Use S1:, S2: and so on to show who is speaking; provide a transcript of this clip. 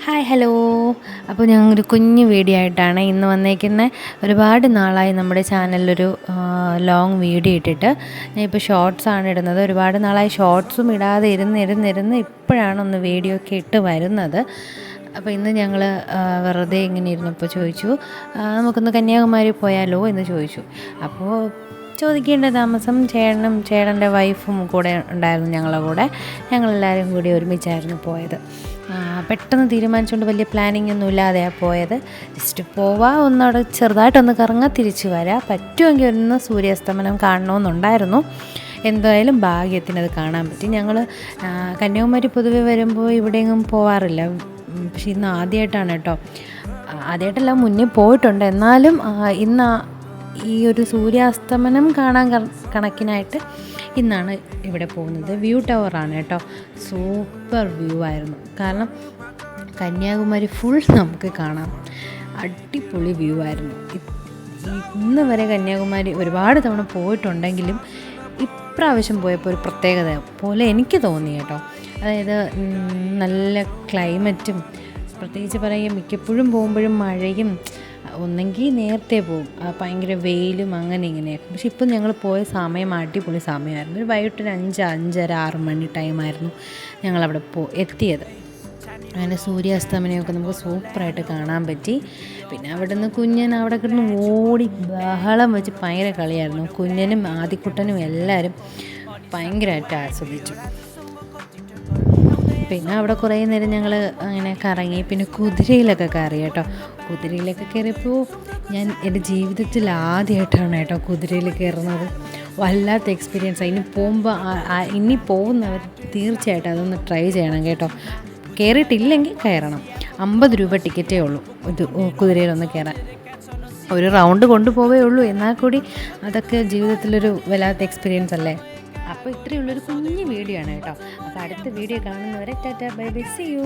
S1: Hi hello. അപ്പോൾ ഞങ്ങളൊരു കുഞ്ഞു വീഡിയോ ആയിട്ടാണ് ഇന്ന് വന്നേക്കുന്നത്. ഒരുപാട് നാളായി നമ്മുടെ ചാനലിലൊരു ലോങ് വീഡിയോ ഇട്ടിട്ട്. ഞാൻ ഇപ്പോൾ ഷോർട്സാണ് ഇടുന്നത്. ഒരുപാട് നാളായി ഷോർട്സും ഇടാതെ ഇരുന്ന് ഇപ്പോഴാണ് ഒന്ന് വീഡിയോ ഒക്കെ ഇട്ട് വരുന്നത്. അപ്പോൾ ഇന്ന് ഞങ്ങൾ വെറുതെ ഇങ്ങനെ ഇരുന്നപ്പോൾ ചോദിച്ചു, നമുക്കൊന്ന് കന്യാകുമാരി പോയാലോ എന്ന് ചോദിച്ചു. അപ്പോൾ ചോദിക്കേണ്ട താമസം ചേട്ടൻ്റെ വൈഫും കൂടെ ഉണ്ടായിരുന്നു ഞങ്ങളുടെ കൂടെ. ഞങ്ങളെല്ലാവരും കൂടി ഒരുമിച്ചായിരുന്നു പോയത്. പെട്ടെന്ന് തീരുമാനിച്ചുകൊണ്ട് വലിയ പ്ലാനിങ് ഒന്നും ഇല്ലാതെയാണ് പോയത്. ജസ്റ്റ് പോവാ, ഒന്നവിടെ ചെറുതായിട്ടൊന്ന് കറങ്ങാൻ തിരിച്ചു വരാം, പറ്റുമെങ്കിൽ ഒന്ന് സൂര്യാസ്തമനം കാണണമെന്നുണ്ടായിരുന്നു. എന്തായാലും ഭാഗ്യത്തിന് അത് കാണാൻ പറ്റി. ഞങ്ങൾ കന്യാകുമാരി പൊതുവെ വരുമ്പോൾ ഇവിടെയെങ്ങും പോവാറില്ല. പക്ഷെ ഇന്ന് ആദ്യമായിട്ടാണ് കേട്ടോ. ആദ്യമായിട്ടല്ല, മുന്നേ പോയിട്ടുണ്ട്. എന്നാലും ഇന്ന് ഈ ഒരു സൂര്യാസ്തമനം കാണാൻ കണക്കിനായിട്ട് ഇന്നാണ് ഇവിടെ പോകുന്നത്. വ്യൂ ടവറാണ് കേട്ടോ. സൂപ്പർ വ്യൂ ആയിരുന്നു. കാരണം കന്യാകുമാരി ഫുൾ നമുക്ക് കാണാം. അടിപൊളി വ്യൂ ആയിരുന്നു. ഇന്ന് വരെ കന്യാകുമാരി ഒരുപാട് തവണ പോയിട്ടുണ്ടെങ്കിലും ഇപ്രാവശ്യം പോയപ്പോൾ ഒരു പ്രത്യേകത പോലെ എനിക്ക് തോന്നി കേട്ടോ. അതായത് നല്ല ക്ലൈമറ്റും, പ്രത്യേകിച്ച് പറയുക മിക്കപ്പോഴും പോകുമ്പോഴും മഴയും, ഒന്നെങ്കിൽ നേരത്തെ പോകും, ഭയങ്കര വെയിലും അങ്ങനെ ഇങ്ങനെയൊക്കെ. പക്ഷെ ഇപ്പം ഞങ്ങൾ പോയ സമയം അടിപൊളി സമയമായിരുന്നു. ഒരു വൈകിട്ടൊരു 5-6 മണി ടൈമായിരുന്നു ഞങ്ങളവിടെ എത്തിയത്. അങ്ങനെ സൂര്യാസ്തമനമൊക്കെ നമുക്ക് സൂപ്പറായിട്ട് കാണാൻ പറ്റി. പിന്നെ അവിടെ നിന്ന് കുഞ്ഞൻ അവിടെ കിടന്ന് ഓടി ബഹളം വെച്ച് ഭയങ്കര കളിയായിരുന്നു. കുഞ്ഞനും ആദിക്കുട്ടനും എല്ലാവരും ഭയങ്കരമായിട്ട് ആസ്വദിച്ചു. പിന്നെ അവിടെ കുറേ നേരം ഞങ്ങൾ അങ്ങനെ കറങ്ങി. പിന്നെ കുതിരയിലൊക്കെ കയറി കേട്ടോ. കുതിരയിലൊക്കെ കയറിയപ്പോൾ ഞാൻ എൻ്റെ ജീവിതത്തിൽ ആദ്യമായിട്ടാണ് കേട്ടോ കുതിരയിൽ കയറുന്നത്. വല്ലാത്ത എക്സ്പീരിയൻസാണ്. ഇനി പോകുന്നവർ തീർച്ചയായിട്ടും അതൊന്ന് ട്രൈ ചെയ്യണം കേട്ടോ. കയറിയിട്ടില്ലെങ്കിൽ കയറണം. 50 രൂപ ടിക്കറ്റേ ഉള്ളൂ ഇത് കുതിരയിലൊന്ന് കയറാൻ. ഒരു റൗണ്ട് കൊണ്ടുപോവേ ഉള്ളൂ, എന്നാൽ കൂടി അതൊക്കെ ജീവിതത്തിലൊരു വല്ലാത്ത എക്സ്പീരിയൻസ് അല്ലേ. അപ്പോൾ ഇത്രയുള്ളൊരു കുഞ്ഞു വീഡിയോ ആണ് കേട്ടോ. അപ്പോൾ അടുത്ത വീഡിയോ കാണുന്നവരെ tata bye bye, see U.